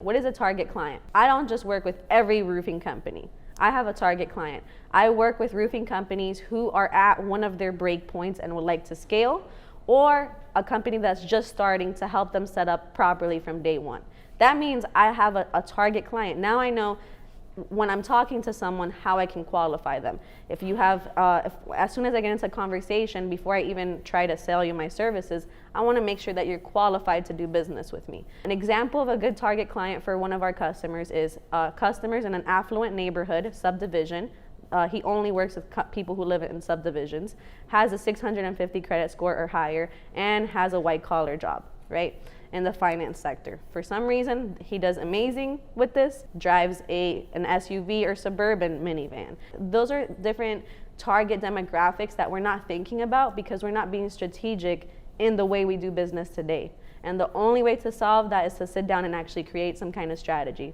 What is a target client? I don't just work with every roofing company. I have a target client. I work with roofing companies who are at one of their break points and would like to scale, or a company that's just starting to help them set up properly from day one. That means I have a target client. Now I know when I'm talking to someone how I can qualify them. If you have, as soon as I get into a conversation, before I even try to sell you my services, I want to make sure that you're qualified to do business with me. An example of a good target client for one of our customers is customers in an affluent neighborhood subdivision. He only works with people who live in subdivisions, has a 650 credit score or higher, and has a white collar job, right? In the finance sector. For some reason, he does amazing with this, drives an SUV or suburban minivan. Those are different target demographics that we're not thinking about because we're not being strategic in the way we do business today. And the only way to solve that is to sit down and actually create some kind of strategy.